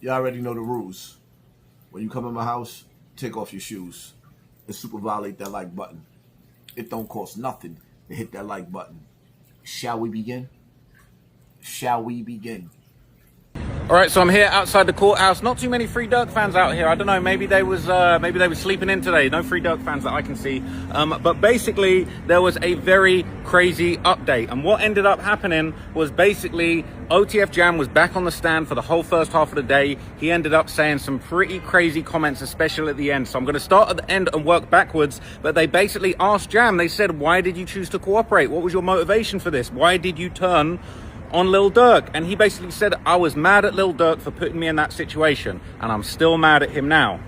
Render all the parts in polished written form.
You already know the rules. When you come in my house, take off your shoes and super violate that like button. It don't cost nothing to hit that like button. Shall we begin? Shall we begin? All right, so I'm here outside the courthouse. Not too many Free Durk fans out here. I don't know. Maybe they was sleeping in today. No Free Durk fans that I can see. But basically, there was a very crazy update, and what ended up happening was basically OTF Jam was back on the stand for the whole first half of the day. He ended up saying some pretty crazy comments, especially at the end. So I'm going to start at the end and work backwards. But they basically asked Jam. They said, "Why did you choose to cooperate? What was your motivation for this? Why did you turn on Lil Durk?" And he basically said, "I was mad at Lil Durk for putting me in that situation, and I'm still mad at him now."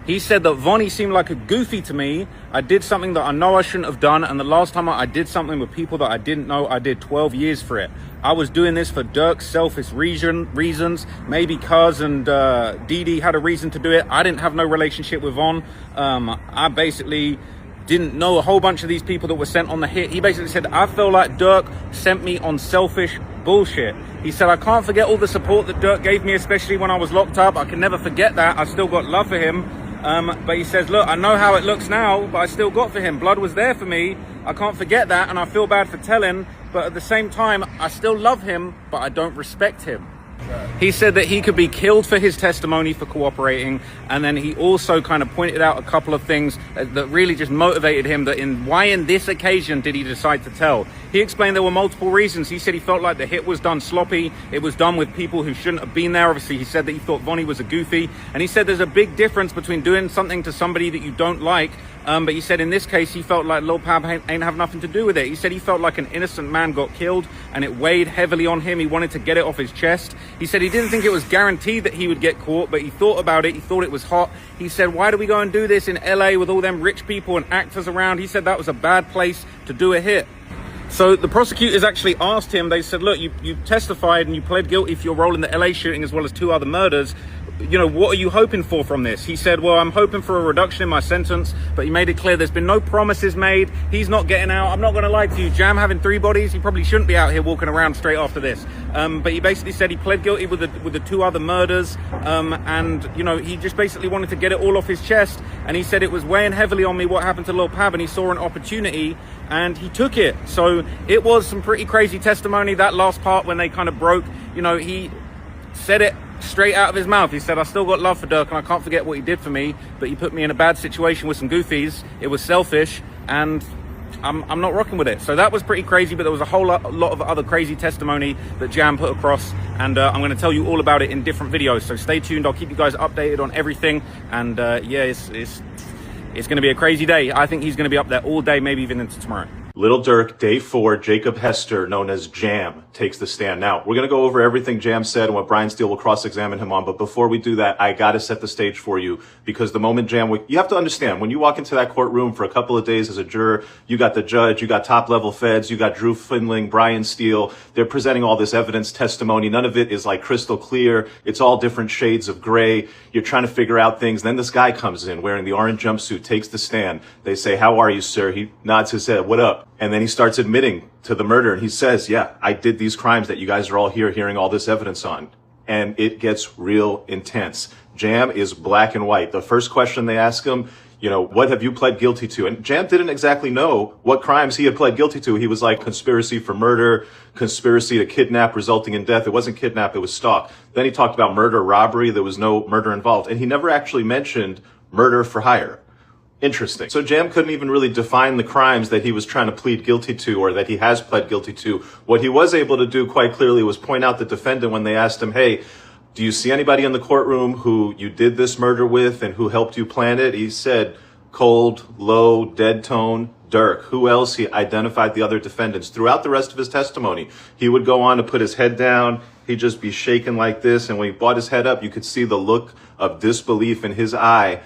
He said that Vonnie seemed like a goofy to me. I did something that I know I shouldn't have done, and the last time I did something with people that I didn't know, I did 12 years for it. I was doing this for Durk's selfish reasons, maybe Cuz and Dee Dee had a reason to do it. I didn't have no relationship with Von. I basically didn't know a whole bunch of these people that were sent on the hit. He basically said, "I feel like Durk sent me on selfish bullshit." He said, "I can't forget all the support that Durk gave me, especially when I was locked up. I can never forget that. I still got love for him." But he says, "Look, I know how it looks now, but I still got for him. Blood was there for me. I can't forget that, and I feel bad for telling, but at the same time, I still love him, but I don't respect him." He said that he could be killed for his testimony for cooperating, and then he also kind of pointed out a couple of things that really just motivated him, that why in this occasion did he decide to tell. He explained there were multiple reasons. He said he felt like the hit was done sloppy. It was done with people who shouldn't have been there. Obviously, he said that he thought Vonnie was a goofy, and he said there's a big difference between doing something to somebody that you don't like, but he said in this case he felt like Lil Pab ain't have nothing to do with it. He said he felt like an innocent man got killed, and it weighed heavily on him. He wanted to get it off his chest. He said he didn't think it was guaranteed that he would get caught, but he thought about it. He thought it was hot. He said, "Why do we go and do this in LA with all them rich people and actors around?" He said that was a bad place to do a hit. So the prosecutors actually asked him, they said, "Look, you testified and you pled guilty for your role in the LA shooting as well as 2 other murders. You know, what are you hoping for from this?" He said, "Well, I'm hoping for a reduction in my sentence," but he made it clear there's been no promises made. He's not getting out. I'm not going to lie to you. Jam having 3 bodies, he probably shouldn't be out here walking around straight after this. But he basically said he pled guilty with the 2 other murders. And, you know, he just basically wanted to get it all off his chest. And he said it was weighing heavily on me what happened to Lil Pab, and he saw an opportunity and he took it. So it was some pretty crazy testimony. That last part when they kind of broke, you know, he said it straight out of his mouth. He said, "I still got love for Durk and I can't forget what he did for me, but he put me in a bad situation with some goofies. It was selfish and I'm not rocking with it." So that was pretty crazy, but there was a whole lot of other crazy testimony that Jam put across, and I'm going to tell you all about it in different videos. So stay tuned. I'll keep you guys updated on everything. And yeah, it's going to be a crazy day. I think he's going to be up there all day, maybe even into tomorrow. Little Durk, day 4, Jacob Hester, known as Jam, takes the stand. Now, we're going to go over everything Jam said and what Brian Steele will cross-examine him on. But before we do that, I got to set the stage for you, because the moment Jam, you have to understand, when you walk into that courtroom for a couple of days as a juror, you got the judge, you got top-level feds, you got Drew Findling, Brian Steele. They're presenting all this evidence, testimony. None of it is like crystal clear. It's all different shades of gray. You're trying to figure out things. Then this guy comes in wearing the orange jumpsuit, takes the stand. They say, "How are you, sir?" He nods his head, "What up?" And then he starts admitting to the murder, and he says, "Yeah, I did these crimes that you guys are all here hearing all this evidence on." And it gets real intense. Jam is black and white. The first question they ask him, you know, "What have you pled guilty to?" And Jam didn't exactly know what crimes he had pled guilty to. He was like conspiracy for murder, conspiracy to kidnap resulting in death. It wasn't kidnap, it was stalk. Then he talked about murder, robbery. There was no murder involved. And he never actually mentioned murder for hire. Interesting. So Jam couldn't even really define the crimes that he was trying to plead guilty to, or that he has pled guilty to. What he was able to do quite clearly was point out the defendant when they asked him, "Hey, do you see anybody in the courtroom who you did this murder with and who helped you plan it?" He said, cold, low, dead tone, Durk. Who else? He identified the other defendants. Throughout the rest of his testimony, he would go on to put his head down. He'd just be shaking like this. And when he brought his head up, you could see the look of disbelief in his eye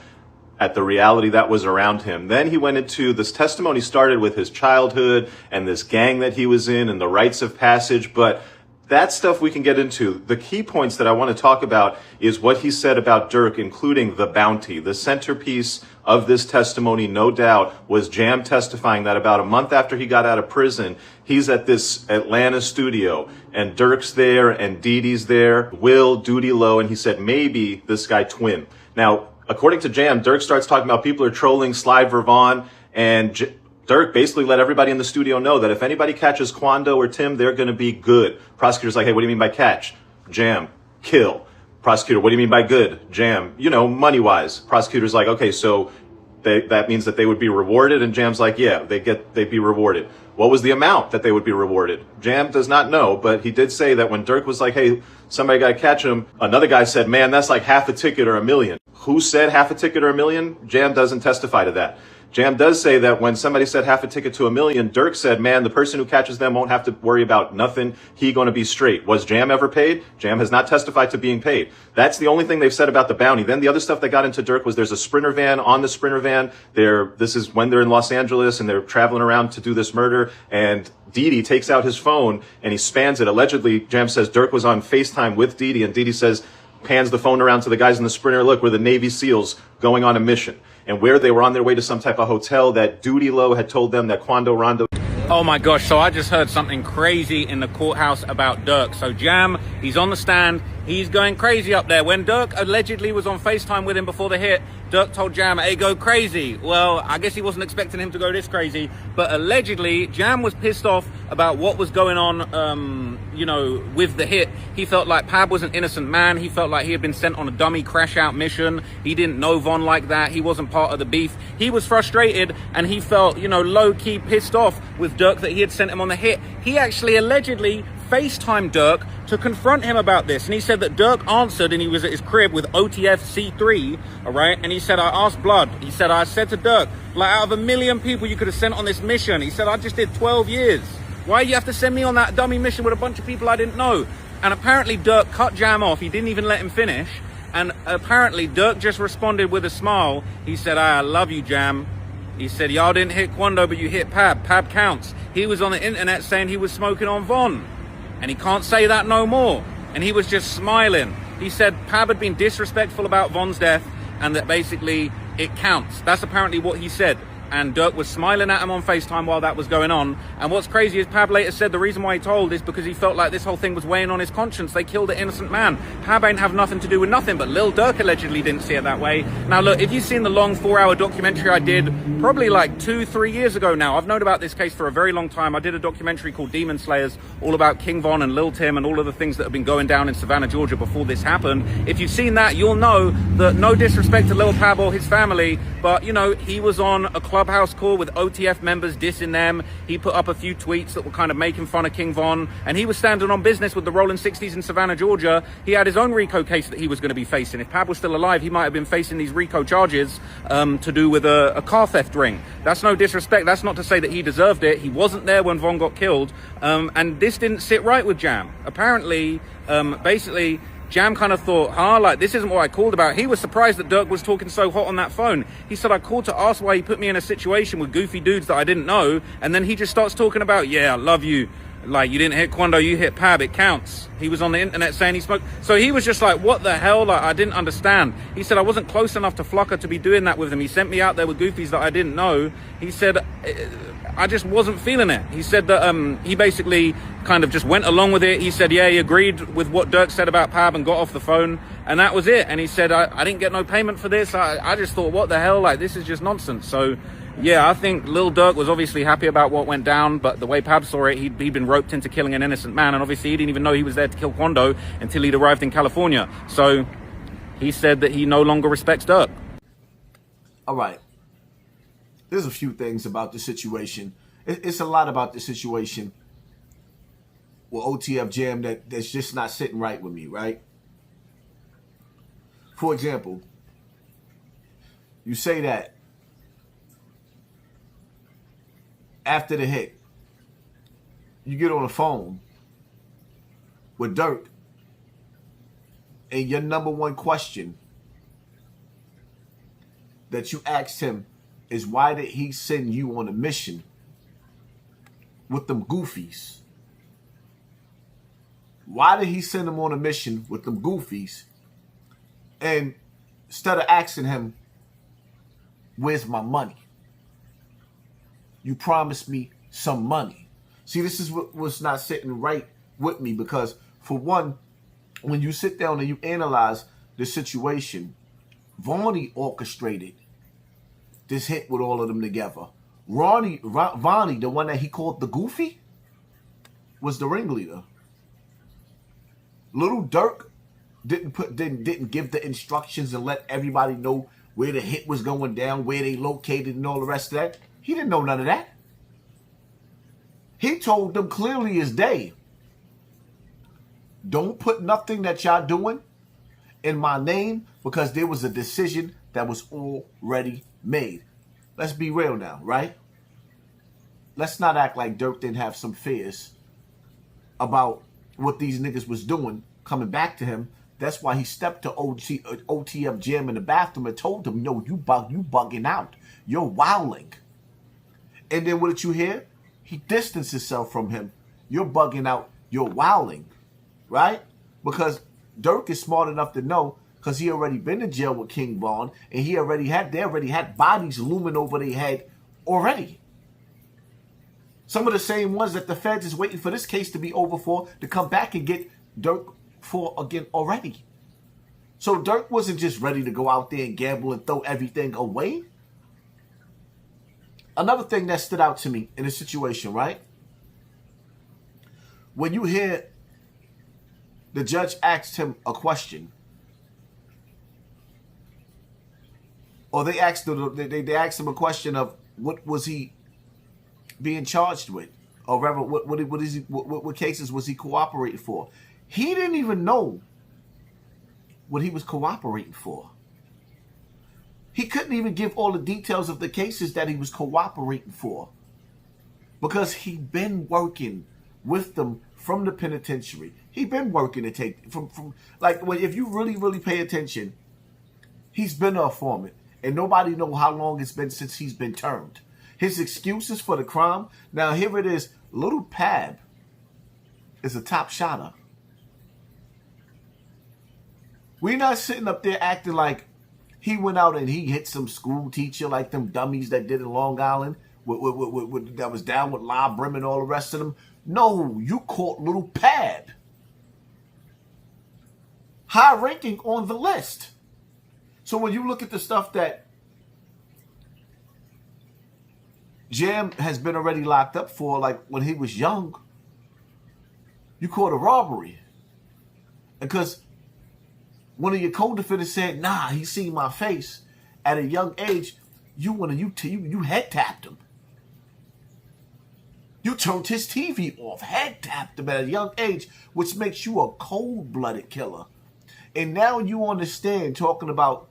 at the reality that was around him. Then he went into, this testimony started with his childhood and this gang that he was in and the rites of passage, but That stuff we can get into. The key points that I want to talk about is what he said about Durk, including the bounty. The centerpiece of this testimony, no doubt, was Jam testifying that about a month after he got out of prison, he's at this Atlanta studio, and Durk's there, and Dee Dee's there, Will, Duty Low, and he said maybe this guy Twin. Now, according to Jam, Durk starts talking about people are trolling Sly Vervon, and Durk basically let everybody in the studio know that if anybody catches Quando or Tim, they're going to be good. Prosecutor's like, hey, what do you mean by catch? Jam, kill. Prosecutor, what do you mean by good? Jam, money-wise. Prosecutor's like, okay, so that means that they would be rewarded? And Jam's like, yeah, they'd be rewarded. What was the amount that they would be rewarded? Jam does not know, but he did say that when Durk was like, hey, somebody got to catch him, another guy said, man, that's like half a ticket or $1 million. Who said half a ticket or $1 million? Jam doesn't testify to that. Jam does say that when somebody said half a ticket to $1 million, Durk said, man, the person who catches them won't have to worry about nothing. He going to be straight. Was Jam ever paid? Jam has not testified to being paid. That's the only thing they've said about the bounty. Then the other stuff that got into Durk was there's a Sprinter van. On the Sprinter van, this is when they're in Los Angeles and they're traveling around to do this murder. And Dee Dee takes out his phone and he spans it. Allegedly, Jam says Durk was on FaceTime with Dee Dee, and Dee Dee says, pans the phone around to the guys in the Sprinter. Look, we're the Navy SEALs going on a mission. And where they were on their way to some type of hotel that Duty Low had told them that Quando Rondo. Oh my gosh, so I just heard something crazy in the courthouse about Durk. So Jam, he's on the stand, he's going crazy up there. When Durk allegedly was on FaceTime with him before the hit, Durk told Jam, hey, go crazy. Well, I guess he wasn't expecting him to go this crazy, but allegedly Jam was pissed off about what was going on, with the hit. He felt like Pab was an innocent man. He felt like he had been sent on a dummy crash out mission. He didn't know Von like that. He wasn't part of the beef. He was frustrated and he felt, low-key pissed off with Durk that he had sent him on the hit. He actually allegedly FaceTimed Durk to confront him about this. And he said that Durk answered, and he was at his crib with OTF C3, all right? And he said, I asked Blood. He said, I said to Durk, like, out of 1 million people you could have sent on this mission, he said, I just did 12 years. Why do you have to send me on that dummy mission with a bunch of people I didn't know? And apparently Durk cut Jam off. He didn't even let him finish. And apparently Durk just responded with a smile. He said, I love you, Jam. He said, y'all didn't hit Quando, but you hit Pab. Pab counts. He was on the internet saying he was smoking on Von. And he can't say that no more. And he was just smiling. He said Pab had been disrespectful about Von's death and that basically it counts. That's apparently what he said. And Durk was smiling at him on FaceTime while that was going on. And what's crazy is Pab later said the reason why he told is because he felt like this whole thing was weighing on his conscience. They killed an innocent man. Pab ain't have nothing to do with nothing, but Lil Durk allegedly didn't see it that way. Now look, if you've seen the long 4-hour documentary I did probably like 2-3 years ago now, I've known about this case for a very long time. I did a documentary called Demon Slayers, all about King Von and Lil Tim and all of the things that have been going down in Savannah, Georgia before this happened. If you've seen that, you'll know that no disrespect to Lil Pab or his family, but he was on a Clubhouse call with OTF members dissing them. He put up a few tweets that were kind of making fun of King Von, and he was standing on business with the Rolling 60s in Savannah, Georgia. He had his own RICO case that he was going to be facing. If Pab was still alive, he might have been facing these RICO charges to do with a car theft ring. That's no disrespect. That's not to say that he deserved it. He wasn't there when Von got killed, and this didn't sit right with Jam. Apparently, basically, Jam kind of thought, this isn't what I called about. He was surprised that Durk was talking so hot on that phone. He said, I called to ask why he put me in a situation with goofy dudes that I didn't know. And then he just starts talking about, yeah, I love you. Like, you didn't hit Quando, you hit Pab, it counts. He was on the internet saying he smoked. So he was just like, what the hell? Like, I didn't understand. He said, I wasn't close enough to Flocker to be doing that with him. He sent me out there with goofies that I didn't know. He said, I just wasn't feeling it. He said that he basically kind of just went along with it. He said, yeah, he agreed with what Durk said about Pab and got off the phone. And that was it. And he said, I didn't get no payment for this. I just thought, what the hell? Like, this is just nonsense. So, yeah, I think Lil Durk was obviously happy about what went down, but the way Pab saw it, he'd been roped into killing an innocent man, and obviously he didn't even know he was there to kill Quando until he'd arrived in California. So he said that he no longer respects Durk. All right. There's a few things about the situation. It's a lot about the situation with OTF Jam that's just not sitting right with me, right? For example, you say that after the hit, you get on the phone with Durk, and your number one question that you asked him is, why did he send you on a mission with them goofies? Why did he send him on a mission with them goofies? And instead of asking him, where's my money? You promised me some money. See, this is what was not sitting right with me, because for one, when you sit down and you analyze the situation, Vonnie orchestrated this hit with all of them together. Vonnie, the one that he called the Goofy, was the ringleader. Little Durk didn't give the instructions and let everybody know where the hit was going down, where they located, and all the rest of that. He didn't know none of that. He told them clearly as day, don't put nothing that y'all doing in my name, because there was a decision that was already made. Let's be real now, right? Let's not act like Durk didn't have some fears about what these niggas was doing coming back to him. That's why he stepped to OTF Jam in the bathroom and told him, yo, you bugging out. You're wilding. And then what did you hear? He distanced himself from him. You're bugging out. You're wilding. Right? Because Durk is smart enough to know, because he already been in jail with King Von, and they already had bodies looming over their head already. Some of the same ones that the feds is waiting for this case to be over for, to come back and get Durk for again already. So Durk wasn't just ready to go out there and gamble and throw everything away. Another thing that stood out to me in this situation, right? When you hear the judge asked him a question, or they asked him a question of what was he being charged with, or rather, what cases was he cooperating for? He didn't even know what he was cooperating for. He couldn't even give all the details of the cases that he was cooperating for, because he'd been working with them from the penitentiary. He'd been working to take from like, if you really pay attention, he's been a informant, and nobody know how long it's been since he's been termed. His excuses for the crime. Now here it is. Little Pab is a top shotter. We're not sitting up there acting like he went out and he hit some school teacher like them dummies that did in Long Island, that was down with La Brim and all the rest of them. No, you caught Little Pab. High ranking on the list. So when you look at the stuff that Jam has been already locked up for, like when he was young, you caught a robbery. Because one of your co-defendants said, nah, he seen my face at a young age, you head tapped him. You turned his TV off, head tapped him at a young age, which makes you a cold-blooded killer. And now you understand, talking about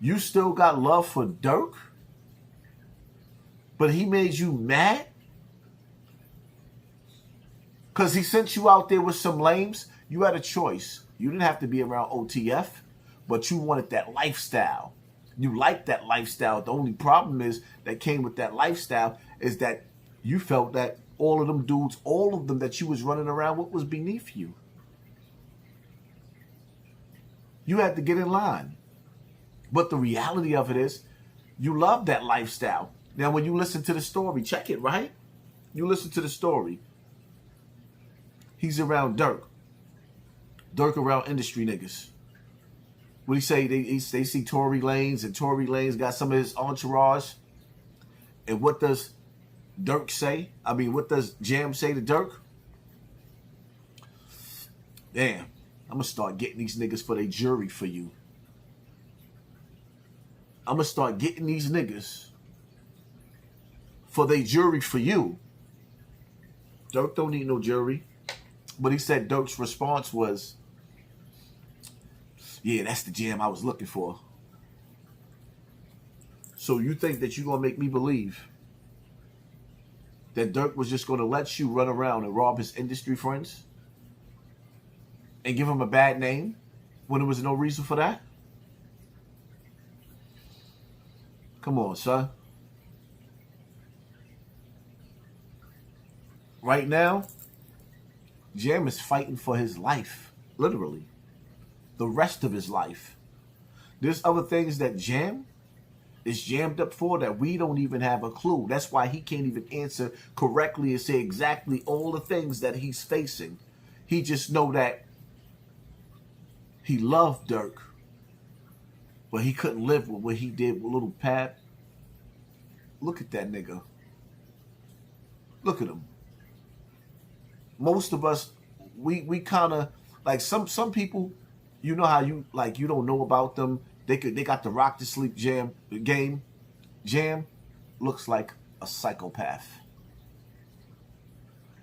you still got love for Durk, but he made you mad because he sent you out there with some lames. You had a choice. You didn't have to be around OTF, but you wanted that lifestyle. You liked that lifestyle. The only problem is that came with that lifestyle is that you felt that all of them dudes, all of them that you was running around with was beneath you. You had to get in line. But the reality of it is, you love that lifestyle. Now, when you listen to the story, check it, right? You listen to the story. He's around Durk. Durk around industry niggas. What he say? They see Tory Lanez, and Tory Lanez got some of his entourage. And what does Durk say? I mean, what does Jam say to Durk? Damn, I'm going to start getting these niggas for their jury for you. I'm going to start getting these niggas for their jury for you. Durk don't need no jury. But he said Durk's response was, yeah, that's the Jam I was looking for. So you think that you're going to make me believe that Durk was just going to let you run around and rob his industry friends and give him a bad name when there was no reason for that? Come on, son. Right now, Jam is fighting for his life, literally. The rest of his life. There's other things that Jam is jammed up for that we don't even have a clue. That's why he can't even answer correctly and say exactly all the things that he's facing. He just know that he loved Durk, but he couldn't live with what he did with little Pat. Look at that nigga. Look at him. Most of us, we kind of like some people. You know how you like you don't know about them. They got the rock to sleep game. Jam looks like a psychopath.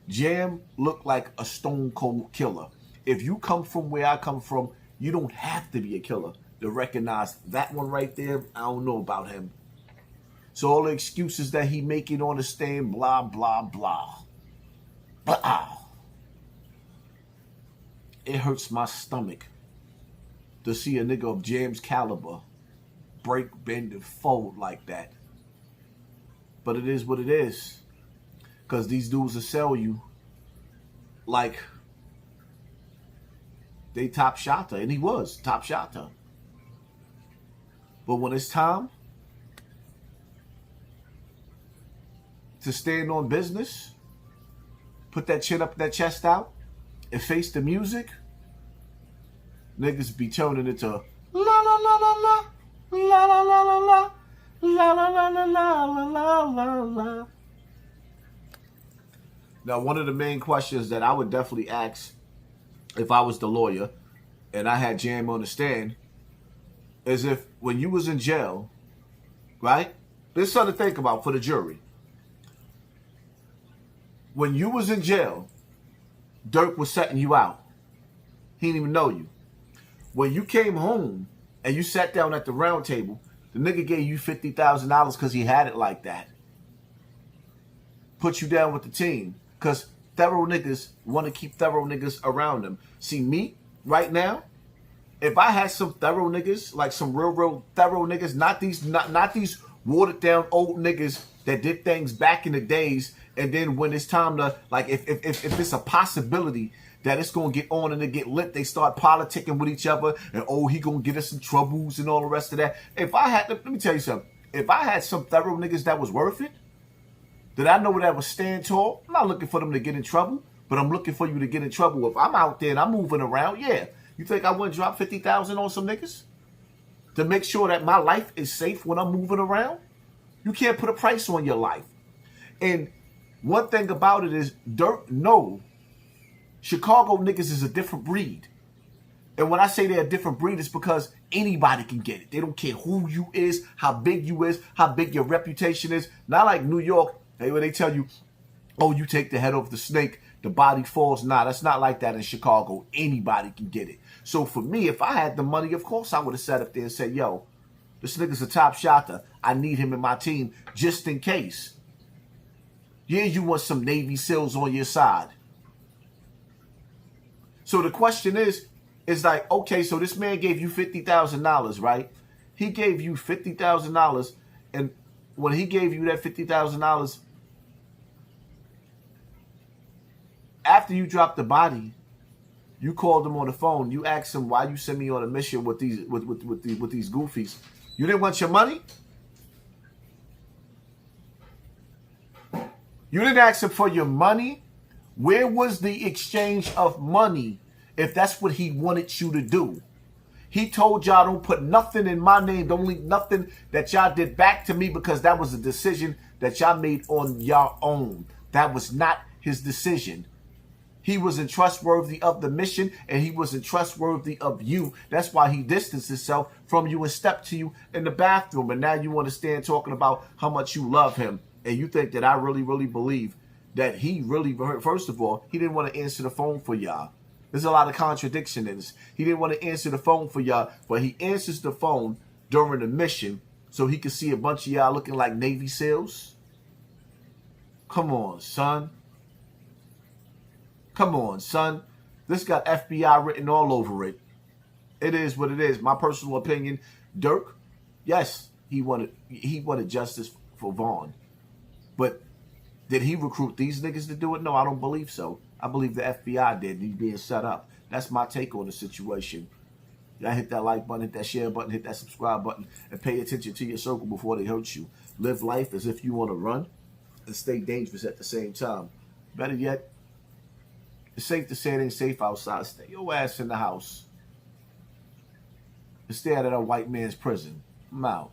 Jam looked like a stone cold killer. If you come from where I come from, you don't have to be a killer to recognize that one right there. I don't know about him. So all the excuses that he making on the stand, blah, blah, blah. Blah. It hurts my stomach to see a nigga of Jam's caliber break, bend, and fold like that. But it is what it is. Because these dudes will sell you like they top shotter. And he was top shotter. But when it's time to stand on business, put that chin up, that chest out, and face the music, niggas be turning into la la la la la la la la la la la la la la la la la. Now, one of the main questions that I would definitely ask if I was the lawyer and I had Jam on the stand is if when you was in jail, right? There's something to think about for the jury. When you was in jail, Durk was setting you out. He didn't even know you. When you came home and you sat down at the round table, the nigga gave you $50,000 because he had it like that. Put you down with the team because thorough niggas want to keep thorough niggas around them. See, me right now, if I had some thorough niggas, like some real thorough niggas, not these watered down old niggas that did things back in the days, and then when it's time to, like, if it's a possibility that it's going to get on and it get lit, they start politicking with each other, and oh, he going to get us in troubles and all the rest of that. If I had, let me tell you something. If I had some thorough niggas that was worth it, that I know that would stand tall, I'm not looking for them to get in trouble, but I'm looking for you to get in trouble. If I'm out there and I'm moving around, yeah. You think I wouldn't drop 50,000 on some niggas to make sure that my life is safe when I'm moving around? You can't put a price on your life. And one thing about it is, Durk, no, Chicago niggas is a different breed. And when I say they're a different breed, it's because anybody can get it. They don't care who you is, how big you is, how big your reputation is. Not like New York, where they tell you, oh, you take the head off the snake, the body falls. Nah, that's not like that in Chicago. Anybody can get it. So for me, if I had the money, of course I would have sat up there and said, yo, this nigga's a top shotter. I need him in my team just in case. Yeah, you want some Navy SEALs on your side. So the question is like, okay, so this man gave you $50,000, right? He gave you $50,000, and when he gave you that $50,000, after you dropped the body, you called him on the phone. You asked him, why you sent me on a mission with these with these goofies? You didn't want your money? You didn't ask him for your money? Where was the exchange of money if that's what he wanted you to do? He told y'all don't put nothing in my name, don't leave nothing that y'all did back to me because that was a decision that y'all made on your own. That was not his decision. He wasn't trustworthy of the mission and he wasn't trustworthy of you. That's why he distanced himself from you and stepped to you in the bathroom. And now you want to stand talking about how much you love him. And you think that I really, really believe that he really, first of all, he didn't want to answer the phone for y'all. There's a lot of contradiction in this. He didn't want to answer the phone for y'all, but he answers the phone during the mission so he could see a bunch of y'all looking like Navy SEALs. Come on, son. Come on, son. This got FBI written all over it. It is what it is. My personal opinion, Durk, yes, he wanted justice for Vaughn. But did he recruit these niggas to do it? No, I don't believe so. I believe the FBI did. He's being set up. That's my take on the situation. Y'all hit that like button, hit that share button, hit that subscribe button, and pay attention to your circle before they hurt you. Live life as if you want to run and stay dangerous at the same time. Better yet, it's safe to say it ain't safe outside. Stay your ass in the house and stay out of that white man's prison. I'm out.